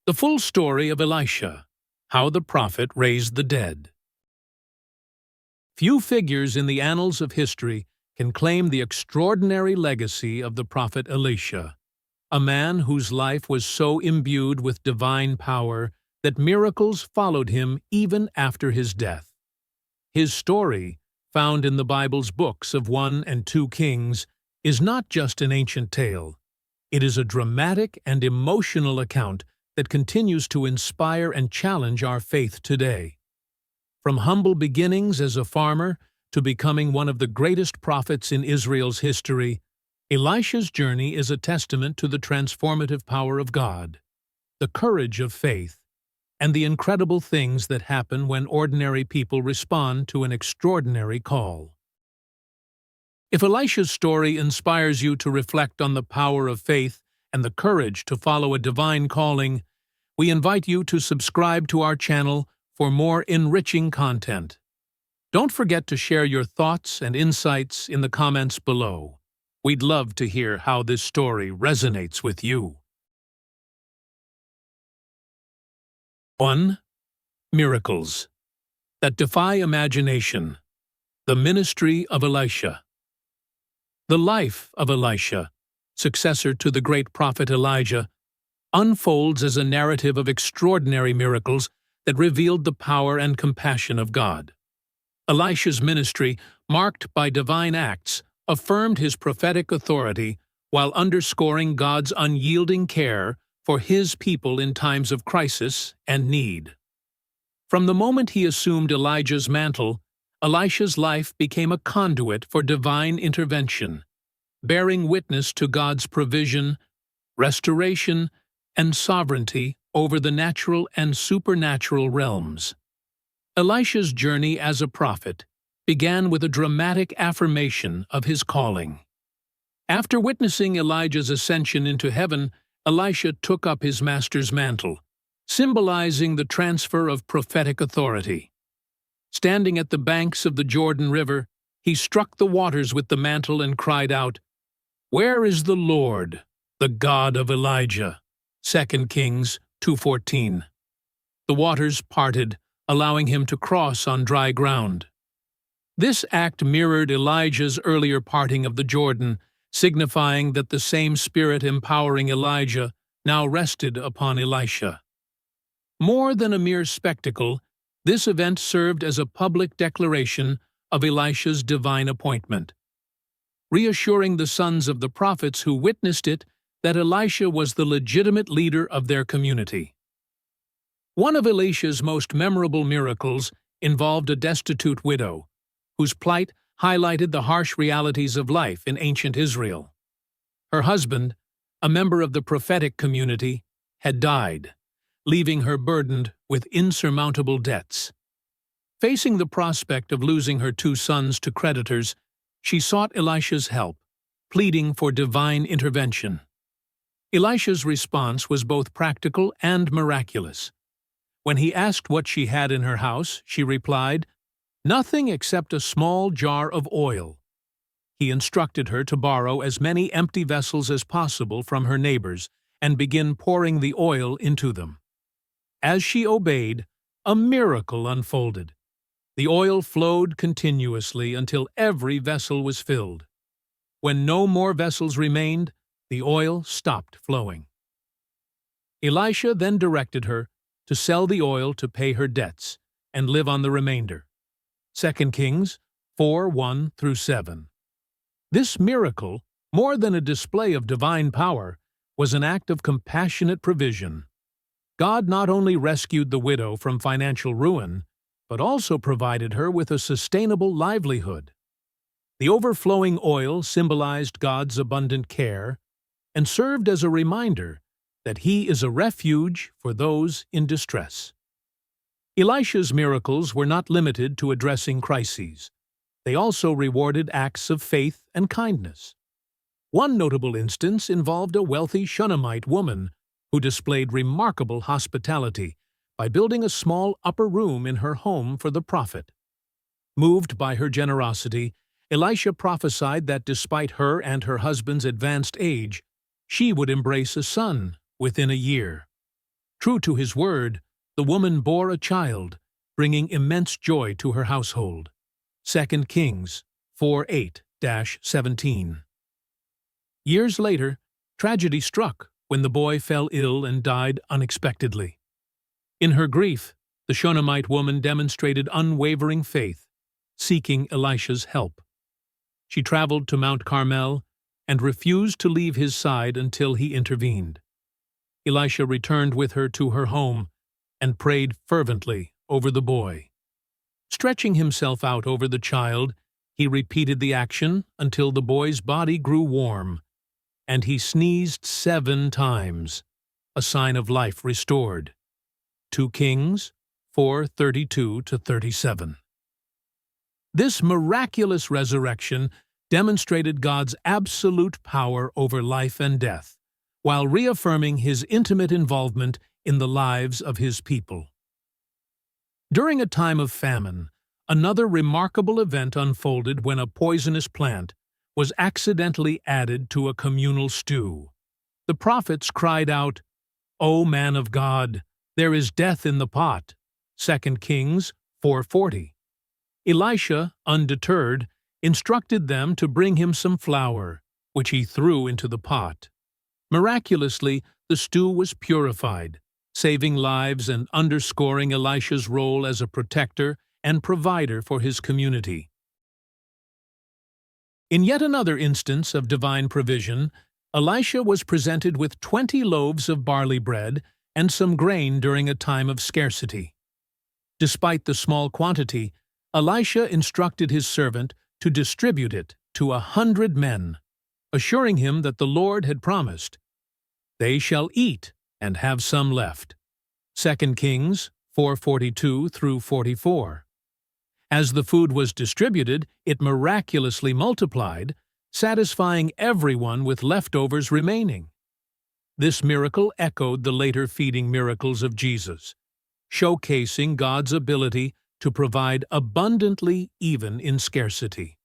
The full story of Elisha, how the prophet raised the dead. Few figures in the annals of history can claim the extraordinary legacy of the prophet Elisha, a man whose life was so imbued with divine power that miracles followed him even after his death. His story, found in the Bible's books of 1 and 2 Kings, is not just an ancient tale. It is a dramatic and emotional account that continues to inspire and challenge our faith today. From humble beginnings as a farmer to becoming one of the greatest prophets in Israel's history, Elisha's journey is a testament to the transformative power of God, the courage of faith, and the incredible things that happen when ordinary people respond to an extraordinary call. If Elisha's story inspires you to reflect on the power of faith and the courage to follow a divine calling, we invite you to subscribe to our channel for more enriching content. Don't forget to share your thoughts and insights in the comments below. We'd love to hear how this story resonates with you. 1. Miracles that defy imagination. The ministry of Elisha. The life of Elisha, successor to the great prophet Elijah, unfolds as a narrative of extraordinary miracles that revealed the power and compassion of God. Elisha's ministry, marked by divine acts, affirmed his prophetic authority while underscoring God's unyielding care for his people in times of crisis and need. From the moment he assumed Elijah's mantle, Elisha's life became a conduit for divine intervention, bearing witness to God's provision, restoration, and sovereignty over the natural and supernatural realms. Elisha's journey as a prophet began with a dramatic affirmation of his calling. After witnessing Elijah's ascension into heaven, Elisha took up his master's mantle, symbolizing the transfer of prophetic authority. Standing at the banks of the Jordan River, he struck the waters with the mantle and cried out, "Where is the Lord, the God of Elijah?" 2 Kings 2:14. The waters parted, allowing him to cross on dry ground. This act mirrored Elijah's earlier parting of the Jordan, signifying that the same Spirit empowering Elijah now rested upon Elisha. More than a mere spectacle, this event served as a public declaration of Elisha's divine appointment, reassuring the sons of the prophets who witnessed it that Elisha was the legitimate leader of their community. One of Elisha's most memorable miracles involved a destitute widow, whose plight highlighted the harsh realities of life in ancient Israel. Her husband, a member of the prophetic community, had died, leaving her burdened with insurmountable debts. Facing the prospect of losing her 2 sons to creditors, she sought Elisha's help, pleading for divine intervention. Elisha's response was both practical and miraculous. When he asked what she had in her house, she replied, "Nothing except a small jar of oil." He instructed her to borrow as many empty vessels as possible from her neighbors and begin pouring the oil into them. As she obeyed, a miracle unfolded. The oil flowed continuously until every vessel was filled. When no more vessels remained, the oil stopped flowing. Elisha then directed her to sell the oil to pay her debts and live on the remainder. 2 Kings 4:1-7. This miracle, more than a display of divine power, was an act of compassionate provision. God not only rescued the widow from financial ruin, but also provided her with a sustainable livelihood. The overflowing oil symbolized God's abundant care and served as a reminder that He is a refuge for those in distress. Elisha's miracles were not limited to addressing crises. They also rewarded acts of faith and kindness. One notable instance involved a wealthy Shunammite woman who displayed remarkable hospitality by building a small upper room in her home for the prophet. Moved by her generosity, Elisha prophesied that despite her and her husband's advanced age, she would embrace a son within a year. True to his word, the woman bore a child, bringing immense joy to her household. 2 Kings 4:8-17. Years later, tragedy struck when the boy fell ill and died unexpectedly. In her grief, the Shunammite woman demonstrated unwavering faith, seeking Elisha's help. She traveled to Mount Carmel and refused to leave his side until he intervened. Elisha returned with her to her home and prayed fervently over the boy. Stretching himself out over the child, he repeated the action until the boy's body grew warm, and he sneezed 7 times, a sign of life restored. 2 Kings 4:32-37. This miraculous resurrection demonstrated God's absolute power over life and death, while reaffirming his intimate involvement in the lives of his people. During a time of famine, another remarkable event unfolded when a poisonous plant was accidentally added to a communal stew. The prophets cried out, "O man of God, there is death in the pot." 2 Kings 4:40. Elisha, undeterred, instructed them to bring him some flour, which he threw into the pot. Miraculously, the stew was purified, saving lives and underscoring Elisha's role as a protector and provider for his community. In yet another instance of divine provision, Elisha was presented with 20 loaves of barley bread and some grain during a time of scarcity. Despite the small quantity, Elisha instructed his servant to distribute it to 100 men, assuring him that the Lord had promised, "They shall eat and have some left." 2 Kings 4:42-44. As the food was distributed, it miraculously multiplied, satisfying everyone with leftovers remaining. This miracle echoed the later feeding miracles of Jesus, showcasing God's ability to provide abundantly even in scarcity.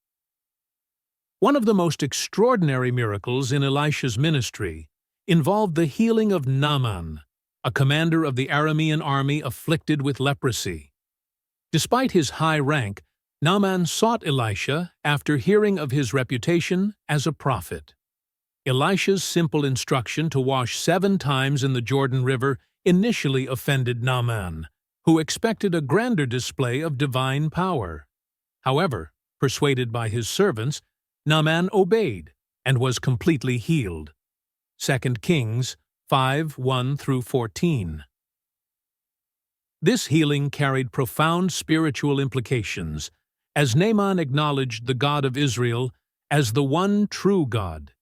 One of the most extraordinary miracles in Elisha's ministry involved the healing of Naaman, a commander of the Aramean army afflicted with leprosy. Despite his high rank, Naaman sought Elisha after hearing of his reputation as a prophet. Elisha's simple instruction to wash 7 times in the Jordan River initially offended Naaman, who expected a grander display of divine power. However, persuaded by his servants, Naaman obeyed and was completely healed. 2 Kings 5:1-14. This healing carried profound spiritual implications, as Naaman acknowledged the God of Israel as the one true God,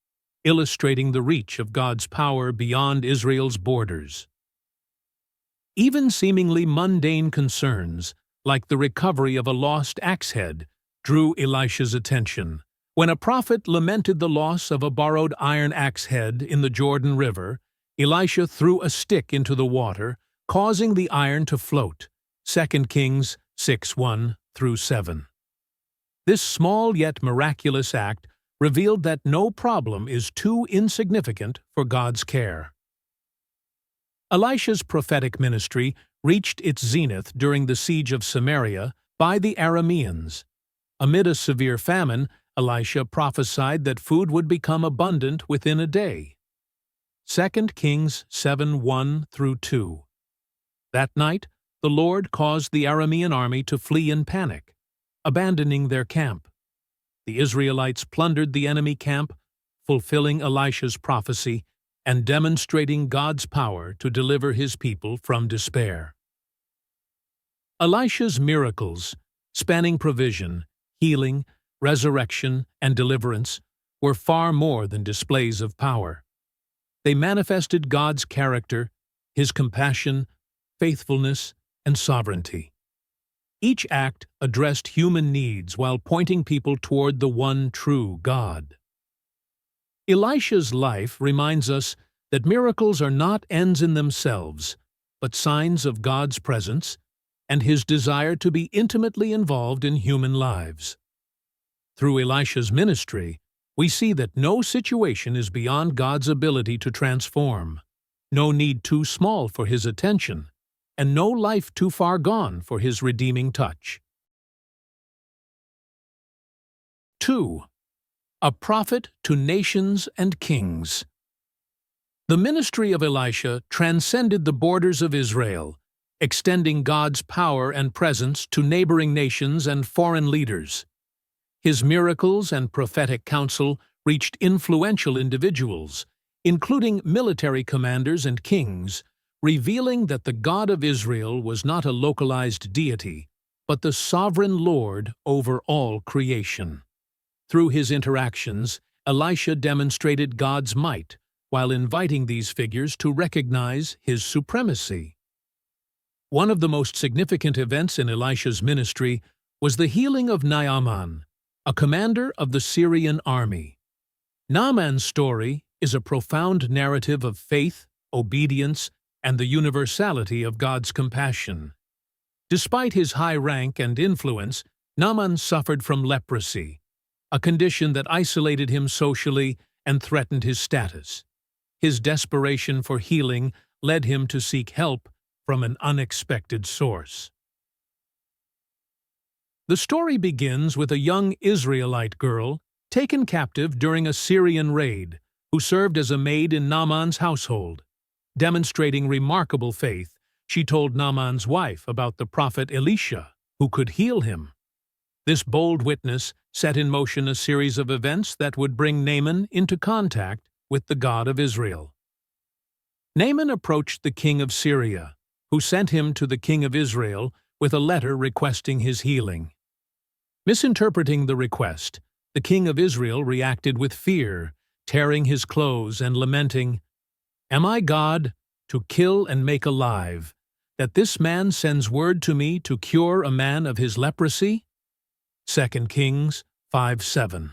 illustrating the reach of God's power beyond Israel's borders. Even seemingly mundane concerns, like the recovery of a lost axe head, drew Elisha's attention. When a prophet lamented the loss of a borrowed iron axe head in the Jordan River, Elisha threw a stick into the water, causing the iron to float. 2 Kings 6:1-7. This small yet miraculous act revealed that no problem is too insignificant for God's care. Elisha's prophetic ministry reached its zenith during the siege of Samaria by the Arameans. Amid a severe famine, Elisha prophesied that food would become abundant within a day. 2 Kings 7:1-2. That night, the Lord caused the Aramean army to flee in panic, abandoning their camp. The Israelites plundered the enemy camp, fulfilling Elisha's prophecy and demonstrating God's power to deliver his people from despair. Elisha's miracles, spanning provision, healing, resurrection, and deliverance, were far more than displays of power. They manifested God's character, his compassion, faithfulness, and sovereignty. Each act addressed human needs while pointing people toward the one true God. Elisha's life reminds us that miracles are not ends in themselves, but signs of God's presence and his desire to be intimately involved in human lives. Through Elisha's ministry, we see that no situation is beyond God's ability to transform. no need too small for his attention, and no life too far gone for his redeeming touch. 2. A prophet to nations and kings. The ministry of Elisha transcended the borders of Israel, extending God's power and presence to neighboring nations and foreign leaders. His miracles and prophetic counsel reached influential individuals, including military commanders and kings, revealing that the God of Israel was not a localized deity, but the sovereign Lord over all creation. Through his interactions, Elisha demonstrated God's might, while inviting these figures to recognize his supremacy. One of the most significant events in Elisha's ministry was the healing of Naaman, a commander of the Syrian army. Naaman's story is a profound narrative of faith, obedience, and the universality of God's compassion. Despite his high rank and influence, Naaman suffered from leprosy, a condition that isolated him socially and threatened his status. His desperation for healing led him to seek help from an unexpected source. The story begins with a young Israelite girl taken captive during a Syrian raid, who served as a maid in Naaman's household. Demonstrating remarkable faith, she told Naaman's wife about the prophet Elisha, who could heal him. This bold witness set in motion a series of events that would bring Naaman into contact with the God of Israel. Naaman approached the king of Syria, who sent him to the king of Israel with a letter requesting his healing. Misinterpreting the request, the king of Israel reacted with fear, tearing his clothes and lamenting, "Am I God, to kill and make alive, that this man sends word to me to cure a man of his leprosy?" 2 Kings 5:7.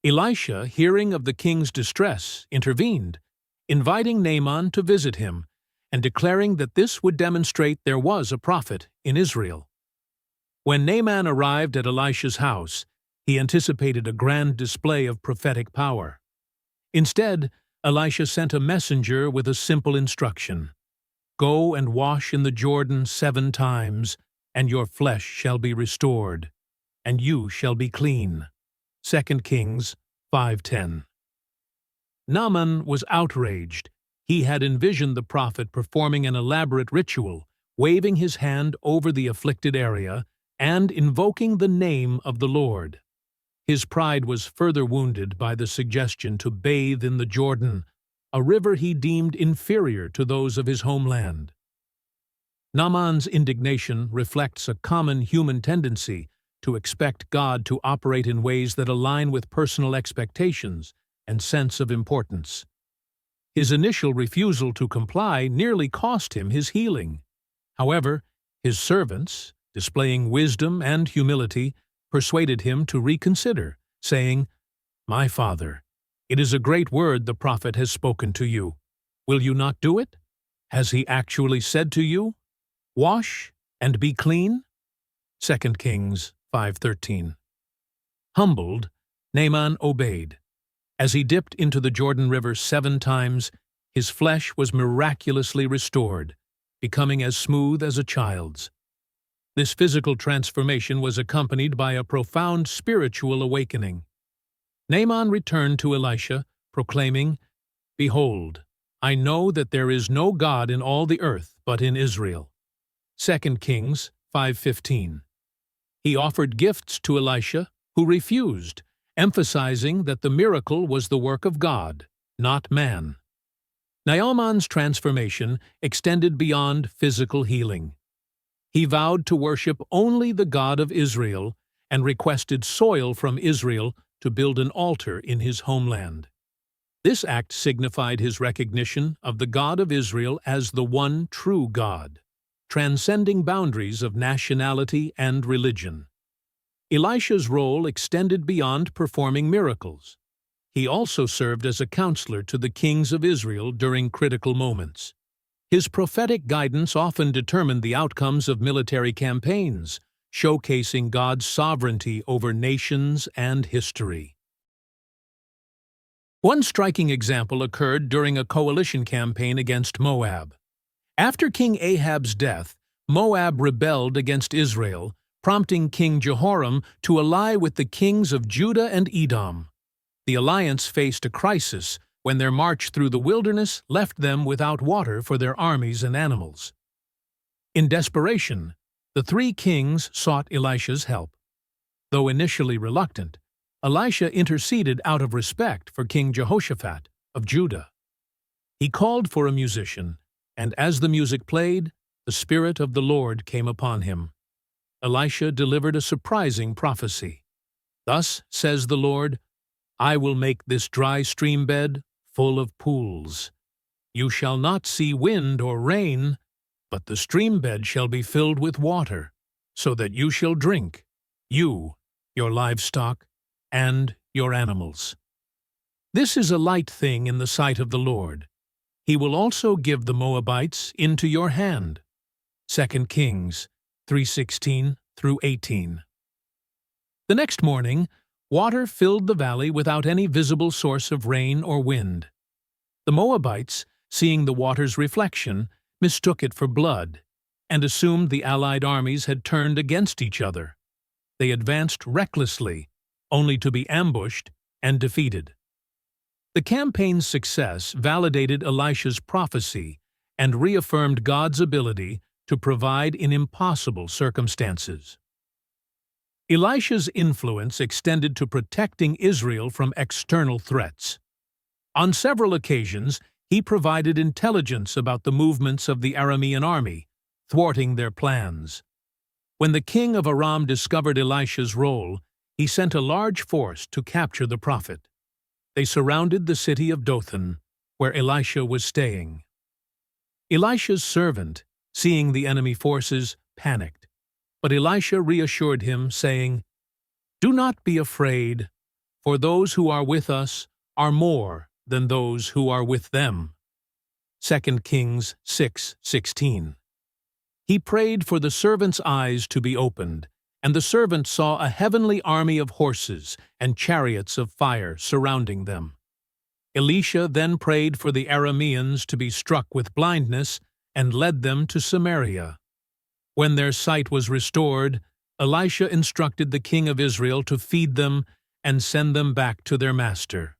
Elisha, hearing of the king's distress, intervened, inviting Naaman to visit him and declaring that this would demonstrate there was a prophet in Israel. When Naaman arrived at Elisha's house, he anticipated a grand display of prophetic power. Instead, Elisha sent a messenger with a simple instruction: "Go and wash in the Jordan 7 times, and your flesh shall be restored, and you shall be clean." 2 Kings 5:10. Naaman was outraged. He had envisioned the prophet performing an elaborate ritual, waving his hand over the afflicted area, and invoking the name of the Lord. His pride was further wounded by the suggestion to bathe in the Jordan, a river he deemed inferior to those of his homeland. Naaman's indignation reflects a common human tendency to expect God to operate in ways that align with personal expectations and sense of importance. His initial refusal to comply nearly cost him his healing. However, his servants, displaying wisdom and humility, persuaded him to reconsider, saying, "My father, it is a great word the prophet has spoken to you. Will you not do it? Has he actually said to you, 'Wash and be clean'?" 2 Kings 5:13. Humbled, Naaman obeyed. As he dipped into the Jordan River 7 times, his flesh was miraculously restored, becoming as smooth as a child's. This physical transformation was accompanied by a profound spiritual awakening. Naaman returned to Elisha, proclaiming, "Behold, I know that there is no God in all the earth but in Israel." 2 Kings 5:15. He offered gifts to Elisha, who refused, emphasizing that the miracle was the work of God, not man. Naaman's transformation extended beyond physical healing. He vowed to worship only the God of Israel and requested soil from Israel to build an altar in his homeland. This act signified his recognition of the God of Israel as the one true God, transcending boundaries of nationality and religion. Elisha's role extended beyond performing miracles. He also served as a counselor to the kings of Israel during critical moments. His prophetic guidance often determined the outcomes of military campaigns, showcasing God's sovereignty over nations and history. One striking example occurred during a coalition campaign against Moab. After King Ahab's death, Moab rebelled against Israel, prompting King Jehoram to ally with the kings of Judah and Edom. The alliance faced a crisis when their march through the wilderness left them without water for their armies and animals. In desperation, the three kings sought Elisha's help. Though initially reluctant, Elisha interceded out of respect for King Jehoshaphat of Judah. He called for a musician, and as the music played, the Spirit of the Lord came upon him. Elisha delivered a surprising prophecy. "Thus says the Lord, I will make this dry stream bed full of pools. You shall not see wind or rain, but the stream bed shall be filled with water, so that you shall drink, you, your livestock, and your animals. This is a light thing in the sight of the Lord. He will also give the Moabites into your hand." 2 Kings 3:16 through 18. The next morning, water filled the valley without any visible source of rain or wind. The Moabites, seeing the water's reflection, mistook it for blood, and assumed the allied armies had turned against each other. They advanced recklessly, only to be ambushed and defeated. The campaign's success validated Elisha's prophecy and reaffirmed God's ability to provide in impossible circumstances. Elisha's influence extended to protecting Israel from external threats. On several occasions, he provided intelligence about the movements of the Aramean army, thwarting their plans. When the king of Aram discovered Elisha's role, he sent a large force to capture the prophet. They surrounded the city of Dothan, where Elisha was staying. Elisha's servant, seeing the enemy forces, panicked, but Elisha reassured him, saying, "Do not be afraid, for those who are with us are more than those who are with them." 2 Kings 6:16. He prayed for the servant's eyes to be opened, and the servant saw a heavenly army of horses and chariots of fire surrounding them. Elisha then prayed for the Arameans to be struck with blindness and led them to Samaria. When their sight was restored, Elisha instructed the king of Israel to feed them and send them back to their master.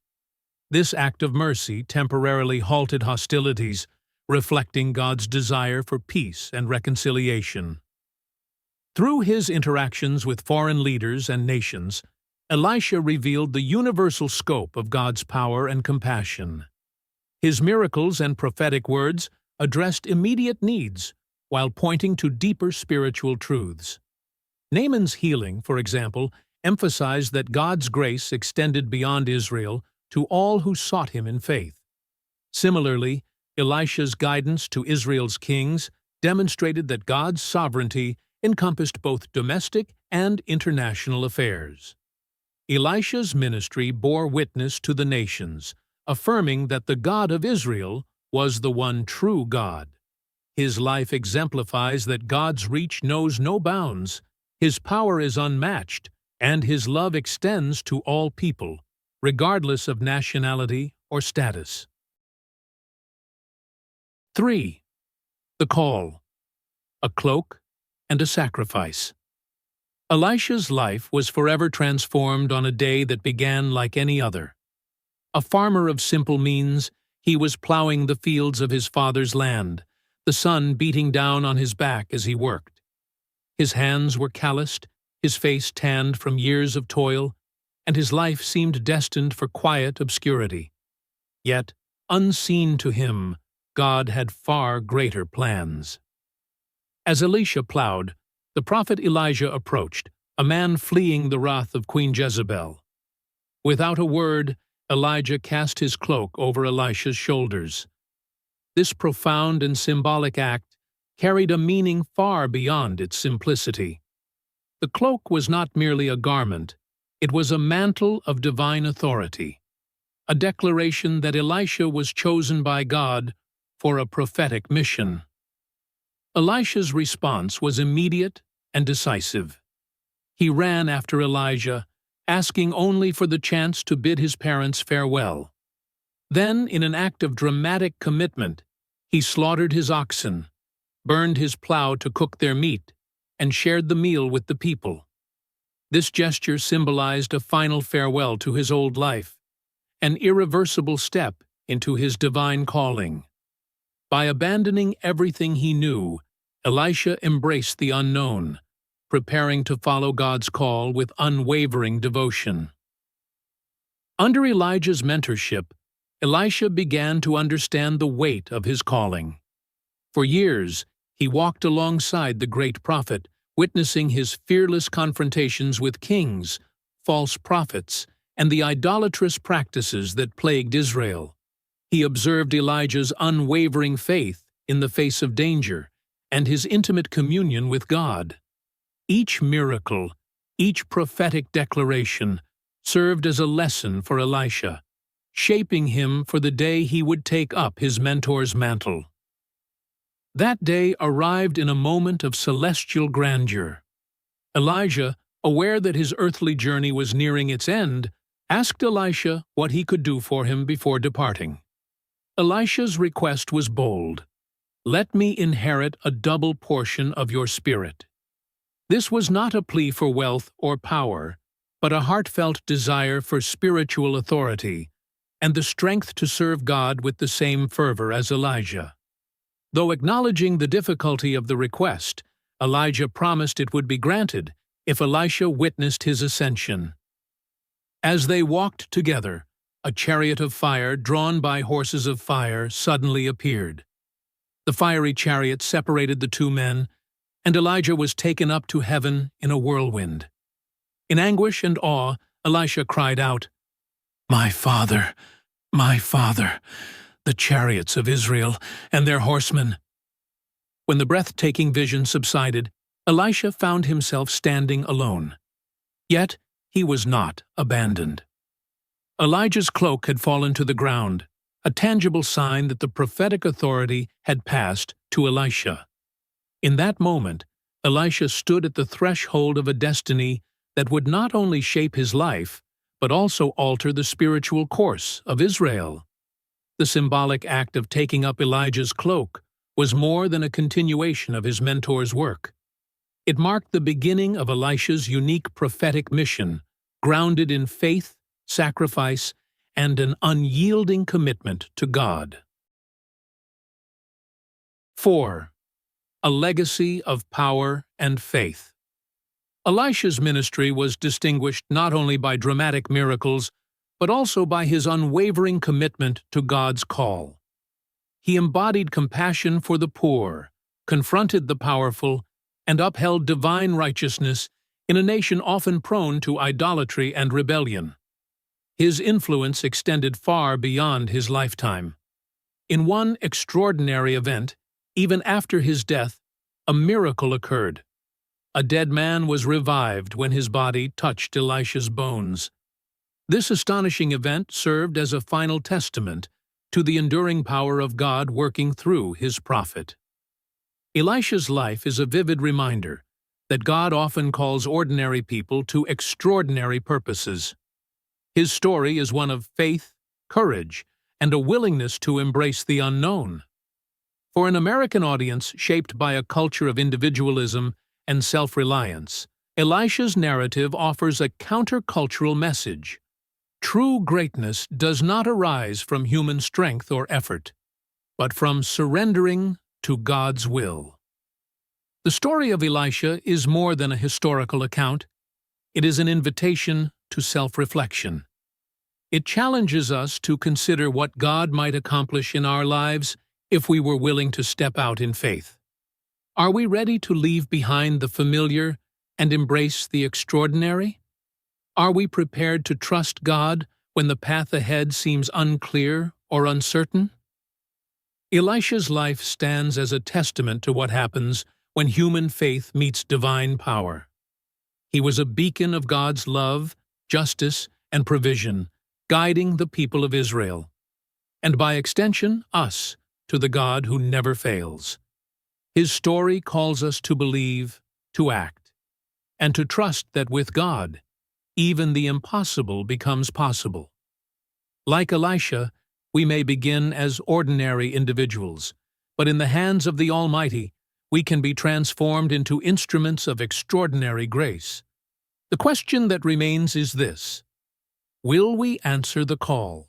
This act of mercy temporarily halted hostilities, reflecting God's desire for peace and reconciliation. Through his interactions with foreign leaders and nations, Elisha revealed the universal scope of God's power and compassion. His miracles and prophetic words addressed immediate needs while pointing to deeper spiritual truths. Naaman's healing, for example, emphasized that God's grace extended beyond Israel to all who sought him in faith. Similarly, Elisha's guidance to Israel's kings demonstrated that God's sovereignty encompassed both domestic and international affairs. Elisha's ministry bore witness to the nations, affirming that the God of Israel was the one true God. His life exemplifies that God's reach knows no bounds, his power is unmatched, and his love extends to all people, regardless of nationality or status. 3. The call. A cloak and a sacrifice. Elisha's life was forever transformed on a day that began like any other. A farmer of simple means, he was plowing the fields of his father's land, the sun beating down on his back as he worked. His hands were calloused, his face tanned from years of toil, and his life seemed destined for quiet obscurity. Yet, unseen to him, God had far greater plans. As Elisha plowed, the prophet Elijah approached, a man fleeing the wrath of Queen Jezebel. Without a word, Elijah cast his cloak over Elisha's shoulders. This profound and symbolic act carried a meaning far beyond its simplicity. The cloak was not merely a garment, it was a mantle of divine authority, a declaration that Elisha was chosen by God for a prophetic mission. Elisha's response was immediate and decisive. He ran after Elijah, asking only for the chance to bid his parents farewell. Then, in an act of dramatic commitment, he slaughtered his oxen, burned his plow to cook their meat, and shared the meal with the people. This gesture symbolized a final farewell to his old life, an irreversible step into his divine calling. By abandoning everything he knew, Elisha embraced the unknown, preparing to follow God's call with unwavering devotion. Under Elijah's mentorship, Elisha began to understand the weight of his calling. For years, he walked alongside the great prophet, witnessing his fearless confrontations with kings, false prophets, and the idolatrous practices that plagued Israel. He observed Elijah's unwavering faith in the face of danger and his intimate communion with God. Each miracle, each prophetic declaration, served as a lesson for Elisha, shaping him for the day he would take up his mentor's mantle. That day arrived in a moment of celestial grandeur. Elijah, aware that his earthly journey was nearing its end, asked Elisha what he could do for him before departing. Elisha's request was bold. "Let me inherit a double portion of your spirit." This was not a plea for wealth or power, but a heartfelt desire for spiritual authority and the strength to serve God with the same fervor as Elijah. Though acknowledging the difficulty of the request, Elijah promised it would be granted if Elisha witnessed his ascension. As they walked together, a chariot of fire drawn by horses of fire suddenly appeared. The fiery chariot separated the two men, and Elijah was taken up to heaven in a whirlwind. In anguish and awe, Elisha cried out, my father, the chariots of Israel and their horsemen." When the breathtaking vision subsided, Elisha found himself standing alone. Yet he was not abandoned. Elijah's cloak had fallen to the ground, a tangible sign that the prophetic authority had passed to Elisha. In that moment, Elisha stood at the threshold of a destiny that would not only shape his life, but also alter the spiritual course of Israel. The symbolic act of taking up Elijah's cloak was more than a continuation of his mentor's work. It marked the beginning of Elisha's unique prophetic mission, grounded in faith, sacrifice, and an unyielding commitment to God. 4. A legacy of power and faith. Elisha's ministry was distinguished not only by dramatic miracles, but also by his unwavering commitment to God's call. He embodied compassion for the poor, confronted the powerful, and upheld divine righteousness in a nation often prone to idolatry and rebellion. His influence extended far beyond his lifetime. In one extraordinary event, even after his death, a miracle occurred. A dead man was revived when his body touched Elisha's bones. This astonishing event served as a final testament to the enduring power of God working through his prophet. Elisha's life is a vivid reminder that God often calls ordinary people to extraordinary purposes. His story is one of faith, courage, and a willingness to embrace the unknown. For an American audience shaped by a culture of individualism and self-reliance, Elisha's narrative offers a countercultural message. True greatness does not arise from human strength or effort, but from surrendering to God's will. The story of Elisha is more than a historical account. It is an invitation to self-reflection. It challenges us to consider what God might accomplish in our lives if we were willing to step out in faith. Are we ready to leave behind the familiar and embrace the extraordinary? Are we prepared to trust God when the path ahead seems unclear or uncertain? Elisha's life stands as a testament to what happens when human faith meets divine power. He was a beacon of God's love, justice, and provision, guiding the people of Israel, and by extension, us, to the God who never fails. His story calls us to believe, to act, and to trust that with God, even the impossible becomes possible. Like Elisha, We may begin as ordinary individuals, but in the hands of the Almighty, we can be transformed into instruments of extraordinary grace. The question that remains is this: will we answer the call?